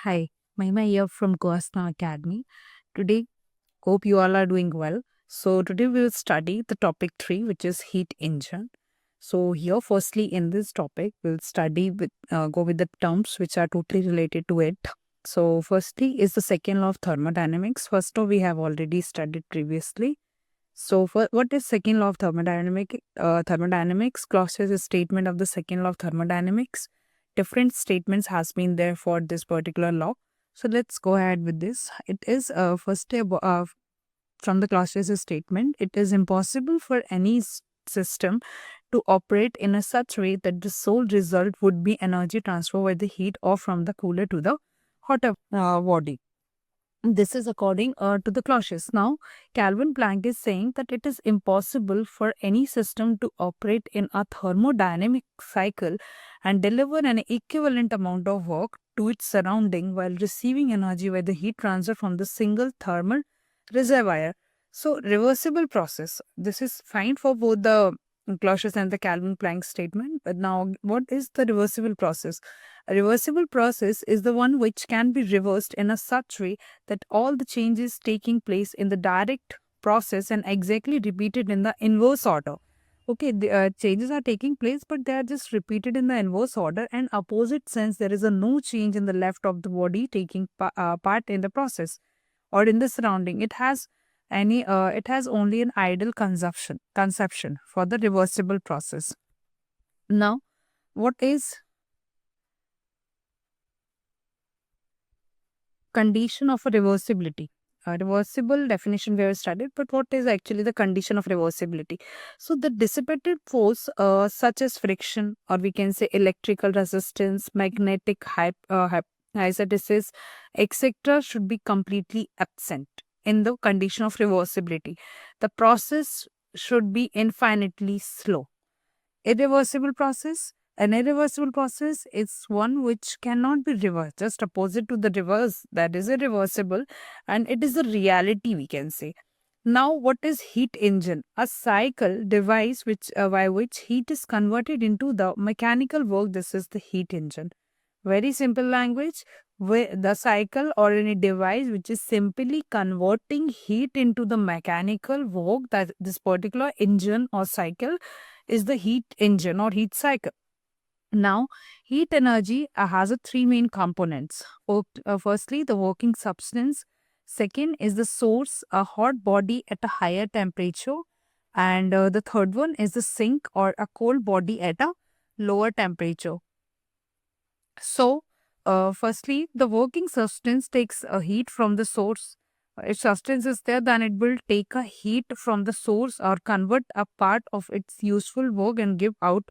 Hi, Mahima here from Goasna Academy. Today, hope you all are doing well. So today we will study the topic 3, which is heat engine. So here, firstly, in this topic, we'll study with go with the terms which are totally related to it. So firstly is the second law of thermodynamics. First law we have already studied previously. So for what is second law of thermodynamics? Clausius' a statement of the second law of thermodynamics. Different statements has been there for this particular law. So let's go ahead with this. It is first from the Clausius' statement. It is impossible for any system to operate in a such way that the sole result would be energy transfer by the heat or from the cooler to the hotter body. This is according to the Clausius. Now, Calvin Planck is saying that it is impossible for any system to operate in a thermodynamic cycle and deliver an equivalent amount of work to its surrounding while receiving energy by the heat transfer from the single thermal reservoir. So, reversible process. This is fine for both the Clausius and the Calvin Planck statement. But now, what is the reversible process? A reversible process is the one which can be reversed in a such way that all the changes taking place in the direct process and exactly repeated in the inverse order. Okay, the changes are taking place, but they are just repeated in the inverse order and opposite sense. There is a no change in the left of the body taking part in the process or in the surrounding. It has only an ideal conception for the reversible process. Now, what is condition of a reversibility? A reversible definition we have studied, but what is actually the condition of reversibility? So the dissipated force such as friction, or we can say electrical resistance, magnetic hysteresis, etc. should be completely absent in the condition of reversibility. The process should be infinitely slow. Irreversible process. An irreversible process is one which cannot be reversed, just opposite to the reverse, that is irreversible, and it is a reality, we can say. Now, what is heat engine? A cycle device by which heat is converted into the mechanical work. This is the heat engine. Very simple language. Where the cycle or any device which is simply converting heat into the mechanical work, that this particular engine or cycle is the heat engine or heat cycle. Now, heat energy has a three main components. Firstly, the working substance. Second is the source, a hot body at a higher temperature. And the third one is the sink or a cold body at a lower temperature. So, firstly, the working substance takes a heat from the source. If substance is there, then it will take a heat from the source or convert a part of its useful work and give out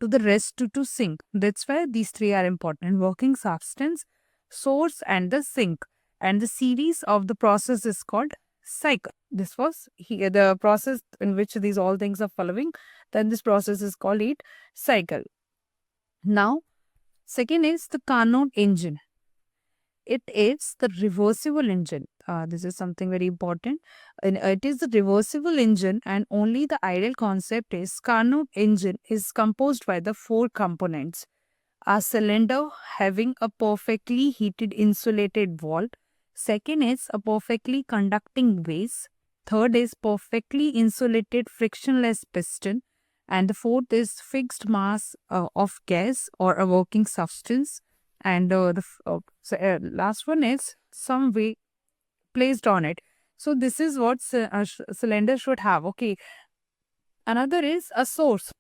to the rest to sink. That's why these three are important: working substance, source, and the sink. And the series of the process is called cycle. This was here the process in which these all things are following. Then this process is called heat cycle. Now, second is the Carnot engine. It is the reversible engine. This is something very important. And it is the reversible engine, and only the ideal concept is Carnot engine is composed by the four components. A cylinder having a perfectly heated insulated wall. Second is a perfectly conducting base. Third is perfectly insulated frictionless piston. And the fourth is fixed mass of gas or a working substance. And last one is some weight placed on it. So this is what cylinder should have. Okay. Another is a source,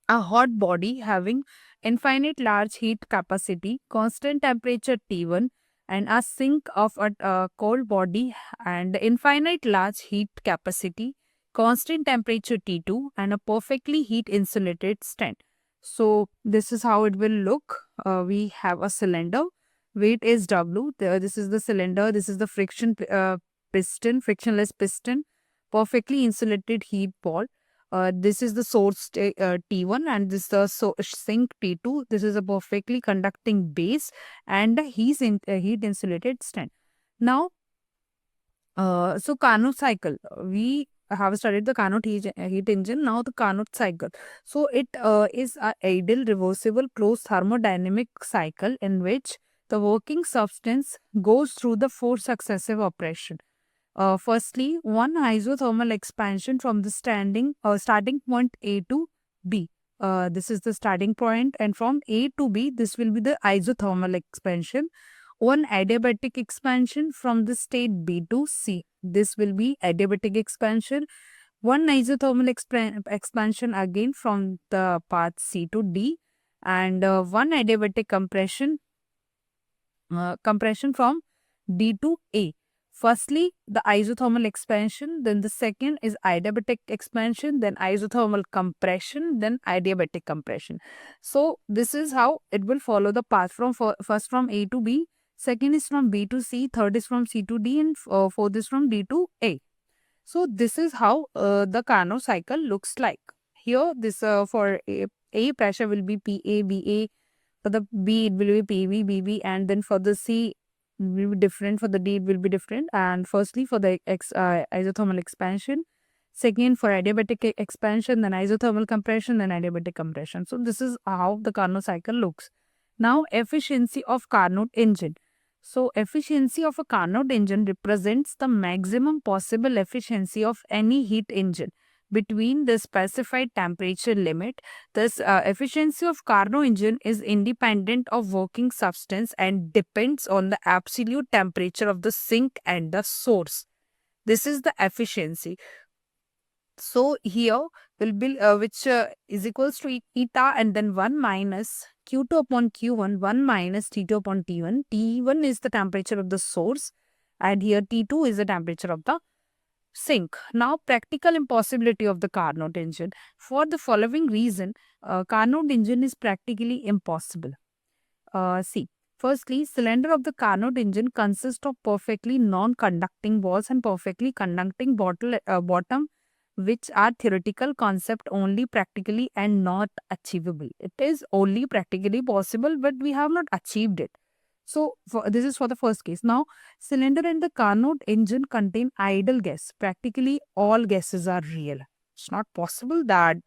a hot body having infinite large heat capacity, constant temperature T1, and a sink of a cold body and infinite large heat capacity, constant temperature T2, and a perfectly heat insulated stand. So this is how it will look. We have a cylinder. Weight is W. This is the cylinder. This is the frictionless piston, perfectly insulated heat ball. This is the source T1 and this is the sink T2. This is a perfectly conducting base and a heat insulated stand. Now, so Carnot cycle. We have studied the Carnot heat engine. Now the Carnot cycle. So it is an ideal reversible closed thermodynamic cycle in which the working substance goes through the 4 successive operations. Firstly, one isothermal expansion from the starting point A to B. This is the starting point, and from A to B, this will be the isothermal expansion. One adiabatic expansion from the state B to C. This will be adiabatic expansion. One isothermal expansion again from the path C to D, and one adiabatic compression from D to A. Firstly, the isothermal expansion, then the second is adiabatic expansion, then isothermal compression, then adiabatic compression. So this is how it will follow the path from first from A to B, second is from B to C, third is from C to D, and fourth is from D to A. So this is how the Carnot cycle looks like. Here, this for A pressure will be PA, BA. For the B, it will be PV, BB, and then for the C, it will be different. For the D, it will be different. And firstly, for the isothermal expansion. Second, for adiabatic expansion, then isothermal compression, then adiabatic compression. So this is how the Carnot cycle looks. Now, efficiency of Carnot engine. So, efficiency of a Carnot engine represents the maximum possible efficiency of any heat engine between the specified temperature limit. Thus, efficiency of Carnot engine is independent of working substance and depends on the absolute temperature of the sink and the source. This is the efficiency. So, here will be which is equals to eta and then 1 minus Q2 upon Q1, 1 minus T2 upon T1. T1 is the temperature of the source and here T2 is the temperature of the sink. Now, practical impossibility of the Carnot engine. For the following reason, Carnot engine is practically impossible. See, firstly, cylinder of the Carnot engine consists of perfectly non-conducting walls and perfectly conducting bottom, which are theoretical concept only practically and not achievable. It is only practically possible, but we have not achieved it. So, this is for the first case. Now, cylinder and the Carnot engine contain idle gas. Practically all gases are real. It's not possible that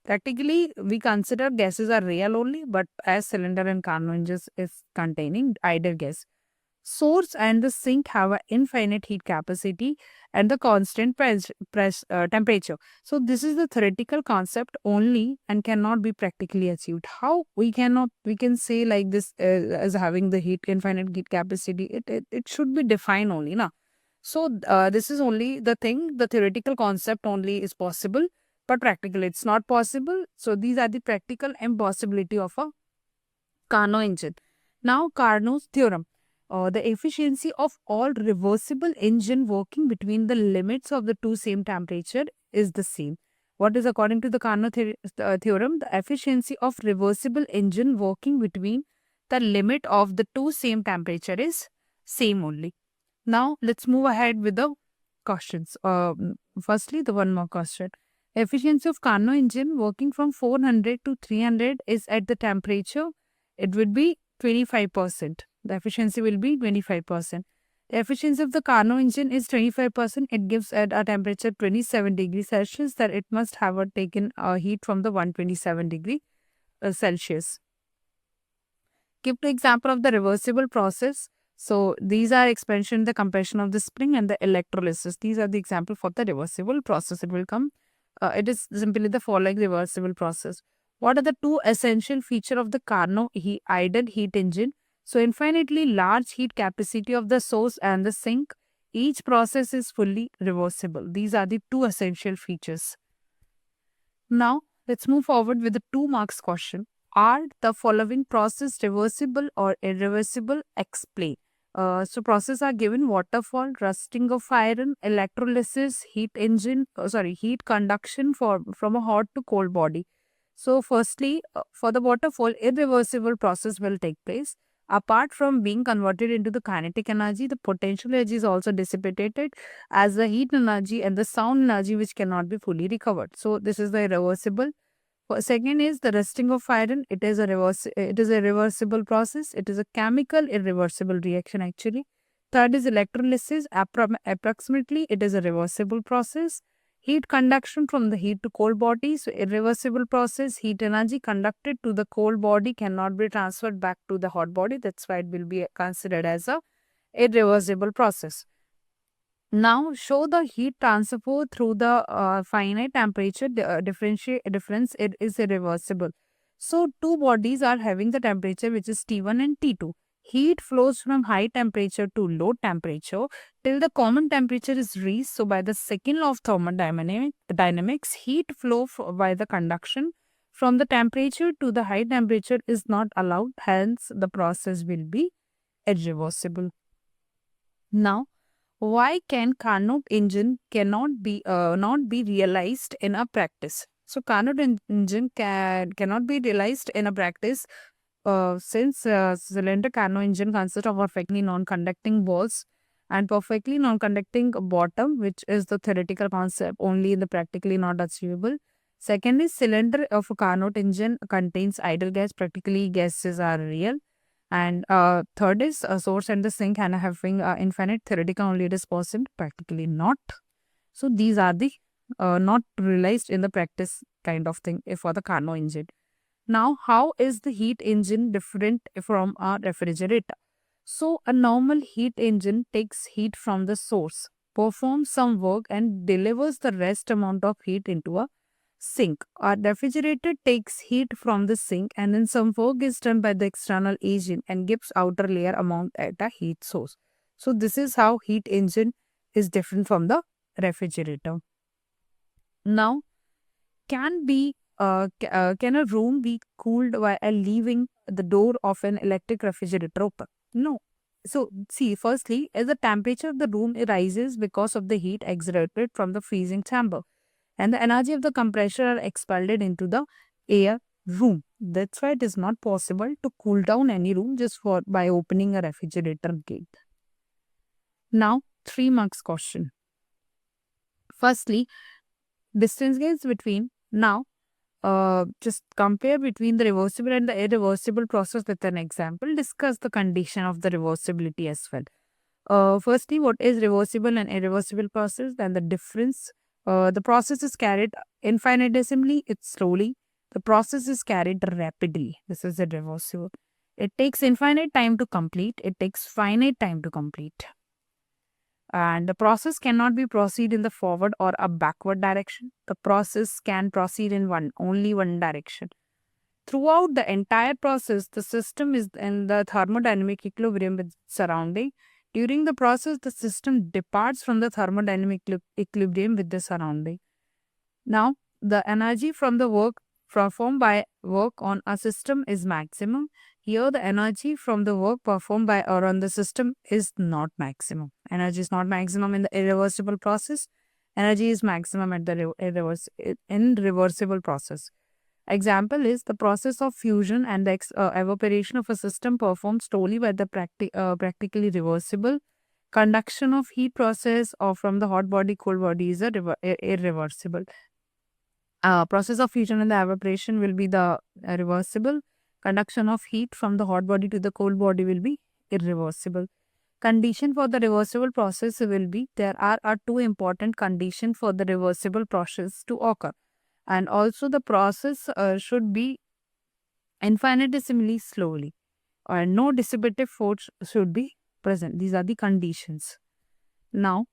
practically we consider gases are real only, but as cylinder and Carnot engines is containing idle gas. Source and the sink have an infinite heat capacity and the constant temperature. So this is the theoretical concept only and cannot be practically achieved. How we can say like this as having the infinite heat capacity. It should be defined only, na. So this is only the thing. The theoretical concept only is possible, but practically it's not possible. So these are the practical impossibility of a Carnot engine. Now Carnot's theorem. The efficiency of all reversible engine working between the limits of the two same temperature is the same. What is according to the Carnot theorem? The efficiency of reversible engine working between the limit of the two same temperature is same only. Now let's move ahead with the questions. Firstly, the one more question. Efficiency of Carnot engine working from 400 to 300 is at the temperature. It would be 25%. The efficiency will be 25%. The efficiency of the Carnot engine is 25%. It gives at a temperature 27 degrees Celsius that it must have taken heat from the 127 degree Celsius. Give the example of the reversible process. So these are expansion, the compression of the spring and the electrolysis. These are the example for the reversible process. It will come. It is simply the following reversible process. What are the two essential features of the Carnot idle heat engine? So infinitely large heat capacity of the source and the sink. Each process is fully reversible. These are the two essential features. Now let's move forward with the 2 marks question. Are the following process reversible or irreversible? Explain. So process are given: waterfall, rusting of iron, electrolysis, heat conduction from a hot to cold body. So firstly, for the waterfall, irreversible process will take place. Apart from being converted into the kinetic energy, the potential energy is also dissipated as the heat energy and the sound energy which cannot be fully recovered. So this is the irreversible. Second is the rusting of iron. It is a reversible process. It is a chemical irreversible reaction actually. Third is electrolysis. Approximately it is a reversible process. Heat conduction from the heat to cold body, so irreversible process. Heat energy conducted to the cold body cannot be transferred back to the hot body. That's why it will be considered as a irreversible process. Now show the heat transfer through the finite temperature difference. It is irreversible. So two bodies are having the temperature which is T1 and T2. Heat flows from high temperature to low temperature till the common temperature is reached. So by the second law of thermodynamics, heat flow by the conduction from the temperature to the high temperature is not allowed. Hence, the process will be irreversible. Now, why can Carnot engine cannot be not be realized in a practice? So Carnot engine cannot be realized in a practice since cylinder Carnot engine consists of perfectly non-conducting walls and perfectly non-conducting bottom, which is the theoretical concept, only in the practically not achievable. Second is cylinder of a Carnot engine contains idle gas, practically gases are real. And third is a source and the sink and having infinite theoretical only it is possible, practically not. So these are the not realized in the practice kind of thing for the Carnot engine. Now, how is the heat engine different from a refrigerator? So a normal heat engine takes heat from the source, performs some work and delivers the rest amount of heat into a sink. Our refrigerator takes heat from the sink and then some work is done by the external agent and gives outer layer amount at a heat source. So this is how heat engine is different from the refrigerator. Now, can a room be cooled while leaving the door of an electric refrigerator open? No. So see, firstly, as the temperature of the room rises because of the heat exerted from the freezing chamber, and the energy of the compressor are expelled into the air room. That's why it is not possible to cool down any room just by opening a refrigerator gate. Now, 3 marks question. Firstly, distance gauge between. Now, just compare between the reversible and the irreversible process with an example. Discuss the condition of the reversibility as well. Firstly, what is reversible and irreversible process? Then the difference. The process is carried infinitesimally, it's slowly. The process is carried rapidly. This is irreversible. It takes infinite time to complete. It takes finite time to complete. And the process cannot be proceed in the forward or a backward direction. The process can proceed in only one direction. Throughout the entire process, the system is in the thermodynamic equilibrium with surrounding. During the process, the system departs from the thermodynamic equilibrium with the surrounding. Now, the energy from the work performed by work on a system is maximum. Here, the energy from the work performed by or on the system is not maximum. Energy is not maximum in the irreversible process. Energy is maximum at the irreversible process. Example is the process of fusion and the evaporation of a system performed slowly by the practically reversible. Conduction of heat process or from the hot body cold body is irreversible. Process of fusion and the evaporation will be the reversible. Conduction of heat from the hot body to the cold body will be irreversible. Condition for the reversible process will be there are two important conditions for the reversible process to occur. And also the process should be infinitesimally slowly or no dissipative force should be present. These are the conditions. Now,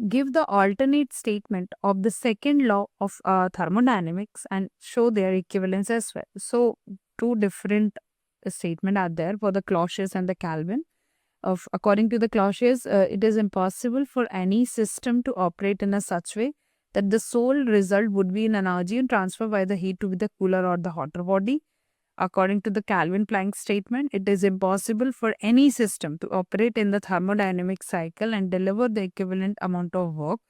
give the alternate statement of the second law of thermodynamics and show their equivalence as well. So, two different statements are there for the Clausius and the Kelvin. According to the Clausius, it is impossible for any system to operate in a such way that the sole result would be an energy transfer by the heat to the cooler or the hotter body. According to the Kelvin-Planck statement, it is impossible for any system to operate in the thermodynamic cycle and deliver the equivalent amount of work.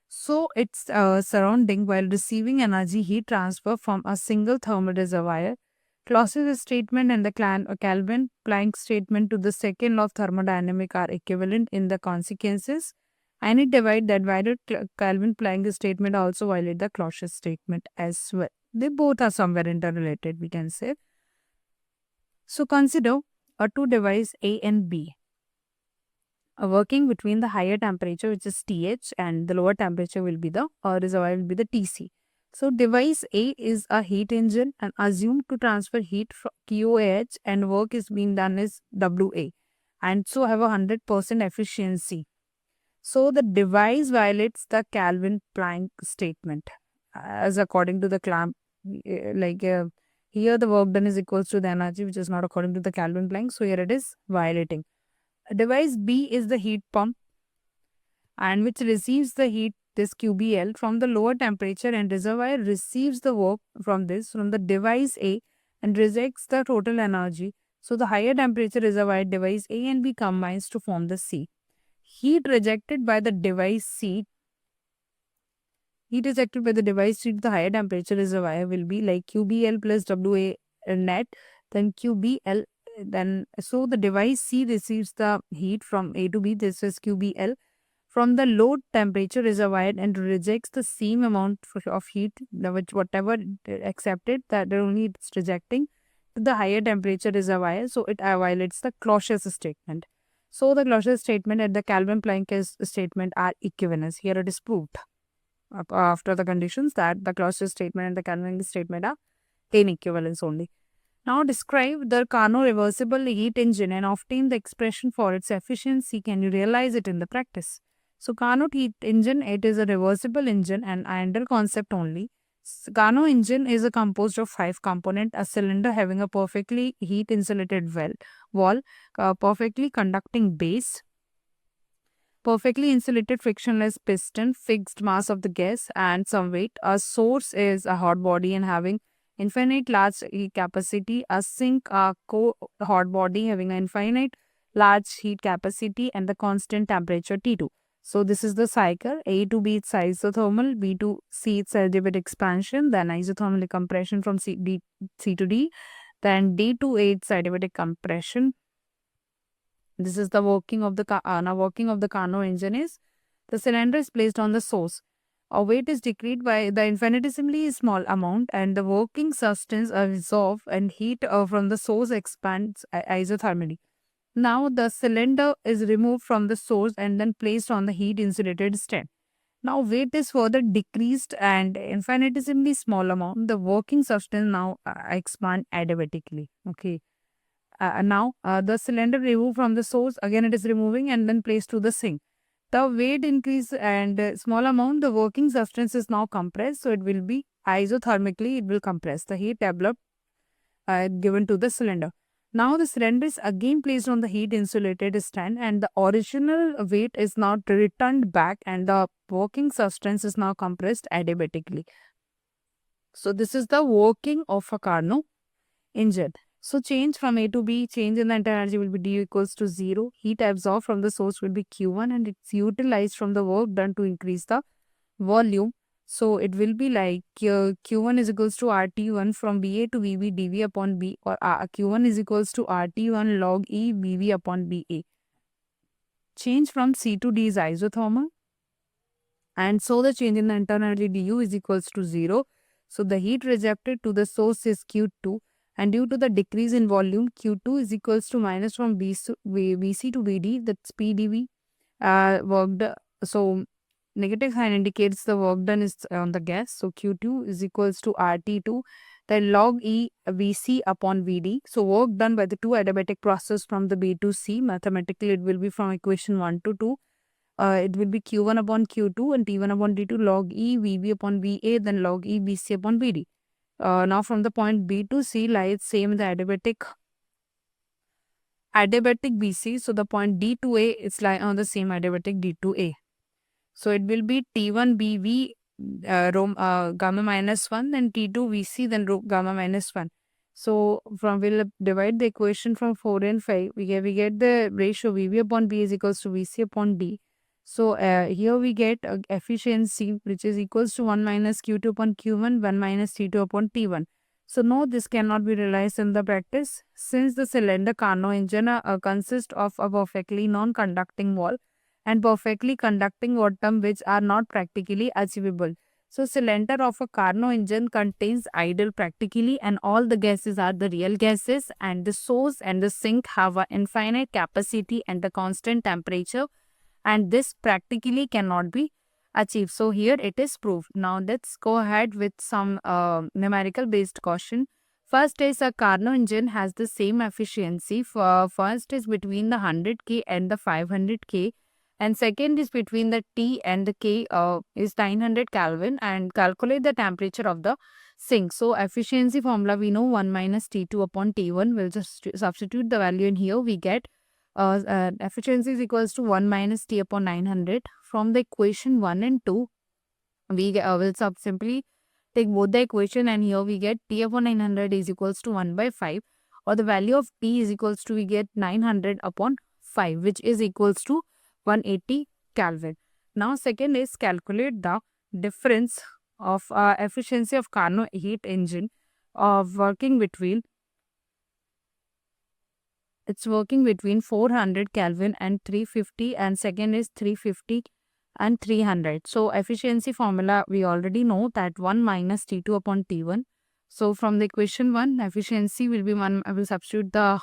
So, its surrounding while receiving energy heat transfer from a single thermal reservoir. Clausius' statement and the Kelvin-Planck statement to the second law of thermodynamics are equivalent in the consequences. Any divide that violated Kelvin-Planck statement also violate the Clausius statement as well. They both are somewhere interrelated, we can say. So consider a two device A and B. working between the higher temperature, which is TH, and the lower temperature will be the reservoir will be the TC. So device A is a heat engine and assumed to transfer heat from QOH, and work is being done is WA, and so have a 100% efficiency. So the device violates the Calvin-Planck statement, as according to the clamp, here the work done is equals to the energy, which is not according to the Calvin-Planck. So here it is violating. Device B is the heat pump, and which receives the heat, this QBL, from the lower temperature, and reservoir receives the work from the device A and rejects the total energy. So the higher temperature reservoir, device A and B, combines to form the C. Heat rejected by the device C to the higher temperature reservoir will be like QBL plus WA net, then QBL. Then so the device C receives the heat from A to B, this is QBL, from the low temperature reservoir, and rejects the same amount of heat, which whatever accepted, that only it's rejecting to the higher temperature reservoir. So it violates the Clausius statement. So the Clausius statement and the Calvin-Planck statement are equivalent. Here it is proved after the conditions that the Clausius statement and the Calvin statement are in equivalence only. Now describe the Carnot reversible heat engine and obtain the expression for its efficiency. Can you realize it in the practice? So Carnot heat engine, it is a reversible engine and under concept only. Carnot engine is composed of 5 components: a cylinder having a perfectly heat insulated wall, perfectly conducting base, perfectly insulated frictionless piston, fixed mass of the gas, and some weight. A source is a hot body and having infinite large heat capacity. A sink, a hot body having an infinite large heat capacity and the constant temperature T2. So this is the cycle. A to B it's isothermal, B to C it's adiabatic expansion, then isothermal compression from C to D, then D to A it's adiabatic compression. This is the working of the Carnot engine is the cylinder is placed on the source. A weight is decreased by the infinitesimally small amount, and the working substance absorbs and heat from the source expands isothermally. Now the cylinder is removed from the source and then placed on the heat insulated stand. Now weight is further decreased and infinitesimally small amount. The working substance now expand adiabatically. Okay. Now the cylinder removed from the source, again it is removing and then placed to the sink. The weight increase and small amount, the working substance is now compressed, so it will be isothermically, it will compress. The heat developed given to the cylinder. Now the cylinder is again placed on the heat insulated stand and the original weight is now returned back and the working substance is now compressed adiabatically. So this is the working of a Carnot engine. So change from A to B, change in the entire energy will be D equals to 0. Heat absorbed from the source will be Q1 and it's utilized from the work done to increase the volume. So it will be like Q1 is equals to RT1 from BA to BB dV upon B, or Q1 is equals to RT1 log E BV upon BA. Change from C to D is isothermal. And so the change in the internal energy du is equals to 0. So the heat rejected to the source is Q2. And due to the decrease in volume, Q2 is equals to minus from BC to BD, that's PdV worked. So negative sign indicates the work done is on the gas. So Q2 is equals to RT2, then log E VC upon VD. So work done by the two adiabatic process from the B to C. Mathematically, it will be from equation 1 to 2. It will be Q1 upon Q2 and T1 upon T2 log E VB upon VA, then log E BC upon BD. Now from the point B to C lies same the adiabatic BC. So the point D to A is lie on the same adiabatic D to A. So it will be T1 BV gamma minus 1, then T2 VC, then gamma minus 1. So from we'll divide the equation from 4 and 5. We get the ratio VV upon B is equals to VC upon D. So here we get efficiency which is equals to 1 minus Q2 upon Q1, 1 minus T2 upon T1. So no, this cannot be realized in the practice since the cylinder Carnot engine consists of a perfectly non-conducting wall and perfectly conducting bottom which are not practically achievable. So cylinder of a Carnot engine contains idle practically, and all the gases are the real gases, and the source and the sink have an infinite capacity and the constant temperature, and this practically cannot be achieved. So here it is proved. Now let's go ahead with some numerical based question. First is a Carnot engine has the same efficiency. For first is between the 100K and the 500K, and second is between the T and the K is 900 Kelvin, and calculate the temperature of the sink. So efficiency formula we know 1 minus T2 upon T1. We'll just substitute the value in here. We get efficiency is equals to 1 minus T upon 900. From the equation 1 and 2, we will simply take both the equation, and here we get T upon 900 is equals to 1 by 5, or the value of T is equals to, we get 900 upon 5, which is equals to 180 Kelvin. Now second is calculate the difference of efficiency of Carnot heat engine of working between 400 Kelvin and 350, and second is 350 and 300. So efficiency formula we already know that 1 minus T2 upon T1. So from the equation 1, efficiency will be 1. I will substitute the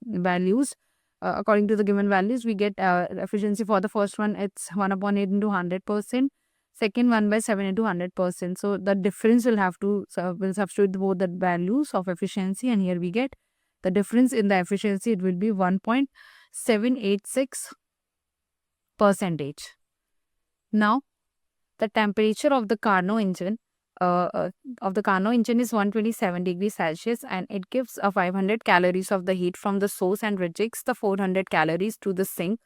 values according to the given values. We get efficiency for the first one, it's 1 upon 8 into 100%. Second, 1 by 7 into 100%. So the difference will have to, will substitute both the values of efficiency, and here we get the difference in the efficiency. It will be 1.786 percentage. Now, the temperature of the Carnot engine is 127 degrees Celsius, and it gives 500 calories of the heat from the source and rejects the 400 calories to the sink.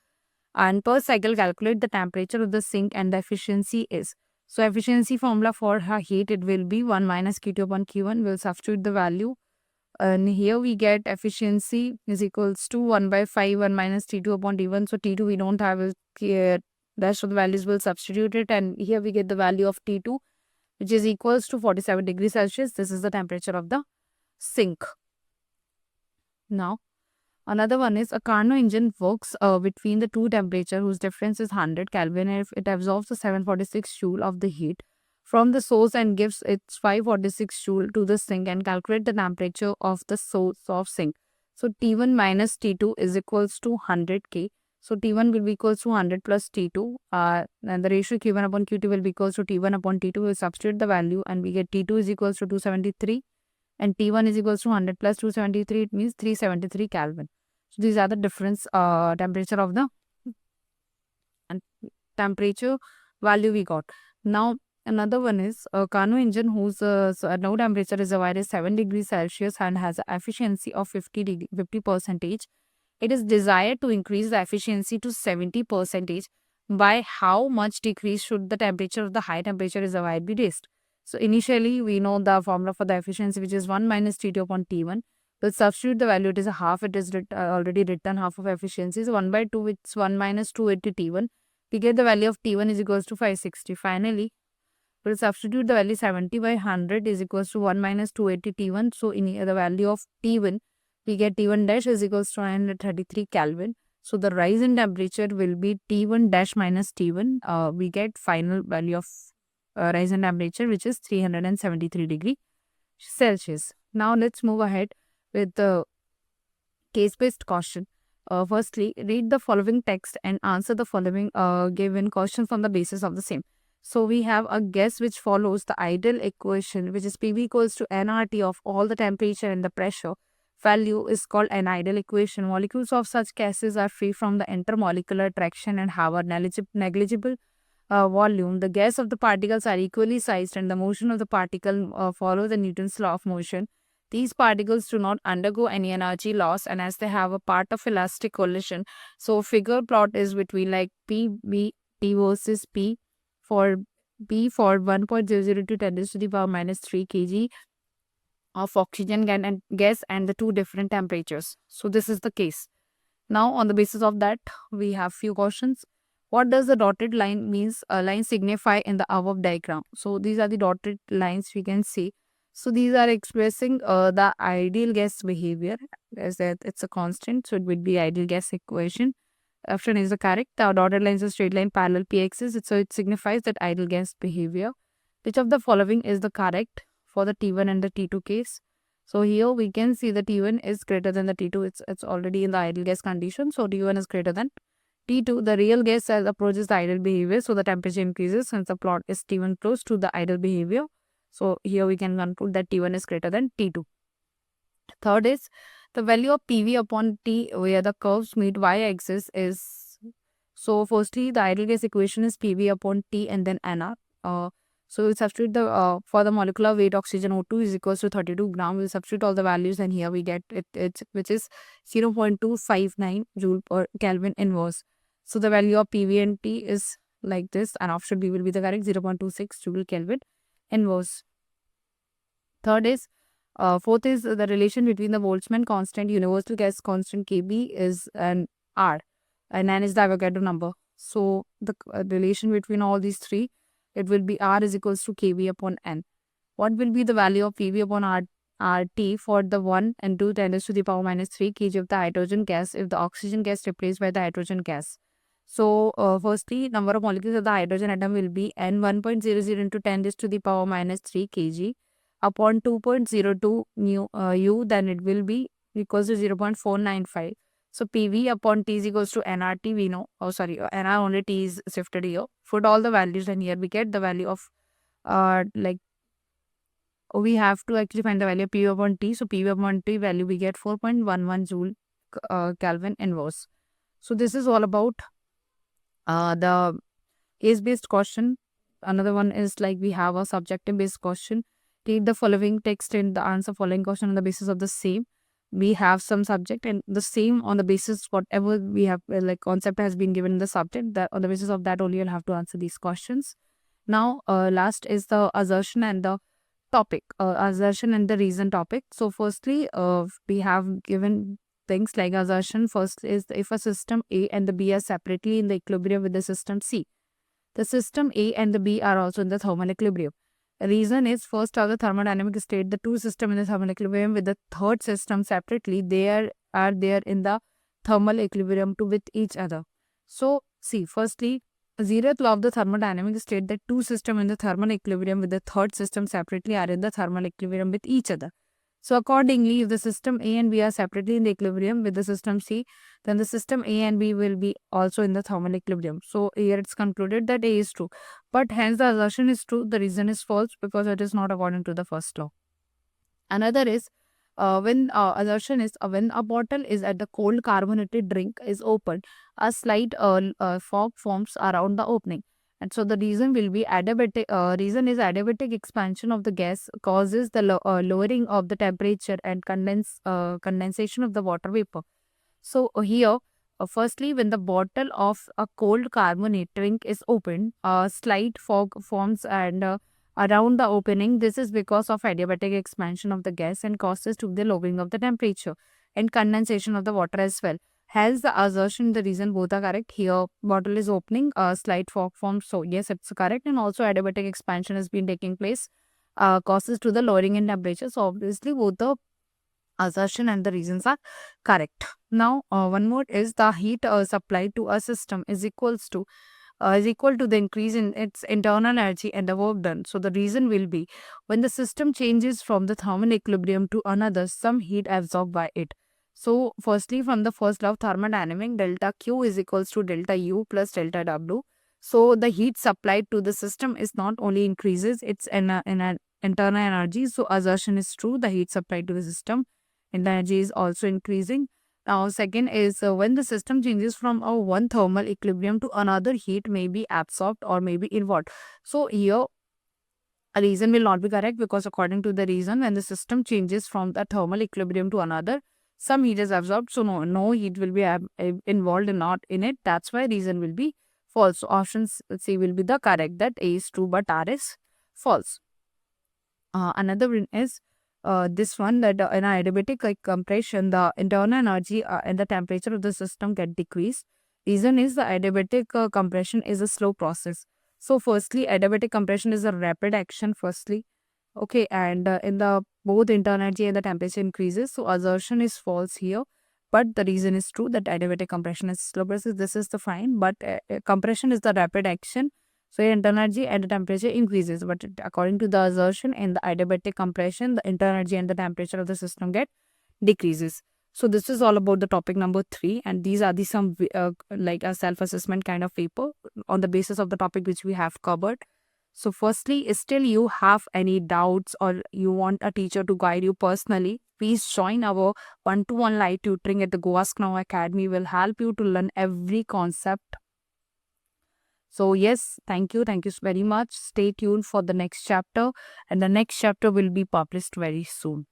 And per cycle, calculate the temperature of the sink, and the efficiency is. So efficiency formula for her heat, it will be 1 minus Q2 upon Q1. We'll substitute the value. And here we get efficiency is equals to 1 by 5, 1 minus T2 upon T1. So T2 we don't have it here. Rest of the values will substitute it, and here we get the value of T2, which is equals to 47 degrees Celsius. This is the temperature of the sink. Now, another one is a Carnot engine works between the two temperature whose difference is 100 Kelvin, and if it absorbs the 746 joule of the heat from the source and gives its 546 joule to the sink, and calculate the temperature of the source of sink. So T1 minus T2 is equals to 100K. So T1 will be equals to 100 plus T2, and the ratio Q1 upon Q2 will be equals to T1 upon T2. We will substitute the value, and we get T2 is equals to 273, and T1 is equals to 100 plus 273. It means 373 Kelvin. So these are the difference temperature of the temperature value we got. Now another one is a Carnot engine whose now temperature reservoir is 7 degrees Celsius and has an efficiency of 50%. It is desired to increase the efficiency to 70%. By how much decrease should the temperature of the high temperature reservoir be raised? So initially we know the formula for the efficiency, which is 1 minus T2 upon T1. We'll substitute the value. It is a half. It is already written half of efficiency. So 1 by 2, it's 1 minus 280 T1. We get the value of T1 is equals to 560. Finally, we'll substitute the value 70 by 100 is equals to 1 minus 280 T1. So in the value of T1, we get T1 dash is equals to 933 Kelvin. So the rise in temperature will be T1 dash minus T1. We get final value of rise in temperature, which is 373 degree Celsius. Now let's move ahead with the case-based question. Firstly, read the following text and answer the following given questions on the basis of the same. So we have a guess which follows the ideal equation, which is PV equals to nRT of all the temperature and the pressure value is called an ideal equation. Molecules of such gases are free from the intermolecular attraction and have a negligible volume. The gas of the particles are equally sized, and the motion of the particle follows the Newton's law of motion. These particles do not undergo any energy loss, and as they have a part of elastic collision, so figure plot is between like P versus P for 1.002 10 to the power minus 3 kg of oxygen gas and the two different temperatures. So this is the case. Now on the basis of that, we have few questions. What does the dotted line means? Line signify in the above diagram. So these are the dotted lines we can see. So these are expressing the ideal gas behavior, as that it's a constant. So it would be ideal gas equation. Option is the correct. The dotted line is a straight line parallel p-axis. So it signifies that ideal gas behavior. Which of the following is the correct for the T1 and the T2 case? So here we can see the T1 is greater than the T2. It's already in the ideal gas condition. So T1 is greater than T2. The real gas as approaches the ideal behavior. So the temperature increases since the plot is T1 close to the ideal behavior. So here we can conclude that T1 is greater than T2. Third is the value of PV upon T where the curves meet y-axis is. So firstly, the ideal gas equation is PV upon T and then NR. So we substitute the for the molecular weight oxygen O2 is equals to 32 gram. We substitute all the values and here we get it which is 0.259 joule per Kelvin inverse. So the value of PV and T is like this and option B will be the correct 0.26 joule Kelvin inverse. Third is fourth is the relation between the Boltzmann constant, universal gas constant Kb is an R and N is the Avogadro number. So the relation between all these three, it will be R is equals to Kb upon N. What will be the value of Pv upon RT for the 1 and 2 10 to the power minus 3 kg of the hydrogen gas if the oxygen gas replaced by the hydrogen gas? So firstly, number of molecules of the hydrogen atom will be N 1.00 into 10 to the power minus 3 kg upon 2.02 U, then it will be equals to 0.495. So PV upon T is equals to nRT, we know. Oh, sorry, nR only T is shifted here. Put all the values and here we get the value of we have to actually find the value of PV upon T. So PV upon T value we get 4.11 joule Kelvin inverse. So this is all about the case-based question. Another one is like we have a subjective-based question. Read the following text and the answer following question on the basis of the same. We have some subject and the same on the basis whatever we have like concept has been given in the subject, that on the basis of that only you'll have to answer these questions. Now last is the assertion and the topic, assertion and the reason topic. So firstly we have given things like assertion. First is if a system A and the B are separately in the equilibrium with the system C, the system A and the B are also in the thermal equilibrium. Reason is first of the thermodynamic state, the two systems in the thermal equilibrium with the third system separately, they are there in the thermal equilibrium with each other. So see, firstly, zeroth law of the thermodynamic state that two systems in the thermal equilibrium with the third system separately are in the thermal equilibrium with each other. So accordingly, if the system A and B are separately in the equilibrium with the system C, then the system A and B will be also in the thermal equilibrium. So here it's concluded that A is true. But hence the assertion is true, the reason is false because it is not according to the first law. Another is when assertion is when a bottle is at the cold carbonated drink is opened, a slight fog forms around the opening. And so the reason will be adiabatic. Reason is adiabatic expansion of the gas causes the lowering of the temperature and condensation of the water vapor. So here, firstly, when the bottle of a cold carbonate drink is opened, a slight fog forms and around the opening. This is because of adiabatic expansion of the gas and causes to the lowering of the temperature and condensation of the water as well. Hence, the assertion, the reason both are correct. Here, bottle is opening, a slight fog forms. So, yes, it's correct. And also, adiabatic expansion has been taking place, causes to the lowering in temperature. So, obviously, both the assertion and the reasons are correct. Now, one more is the heat supplied to a system is equal to the increase in its internal energy and the work done. So the reason will be when the system changes from the thermal equilibrium to another, some heat absorbed by it. So firstly, from the first law of thermodynamics, delta Q is equals to delta U plus delta W. So the heat supplied to the system is not only increases its internal energy. So assertion is true, the heat supplied to the system and the energy is also increasing. Now, second is when the system changes from a one thermal equilibrium to another, heat may be absorbed or may be involved. So here, a reason will not be correct because according to the reason, when the system changes from the thermal equilibrium to another, some heat is absorbed. So no heat will be involved and not in it. That's why reason will be false. So option C will be the correct, that A is true but R is false. Another one is this one, that in adiabatic compression, the internal energy and the temperature of the system get decreased. Reason is the adiabatic compression is a slow process. So firstly, adiabatic compression is a rapid action firstly. Okay, and in the both internal energy and the temperature increases. So assertion is false here. But the reason is true, that adiabatic compression is slow process. This is the fine. But compression is the rapid action. So your internal energy and the temperature increases, but according to the assertion in the adiabatic compression, the internal energy and the temperature of the system get decreases. So this is all about the topic number 3, and these are the some like a self-assessment kind of paper on the basis of the topic which we have covered. So firstly, still you have any doubts or you want a teacher to guide you personally, please join our one-to-one live tutoring at the Go Ask Now Academy. Will help you to learn every concept. So yes, thank you very much. Stay tuned for the next chapter, and the next chapter will be published very soon.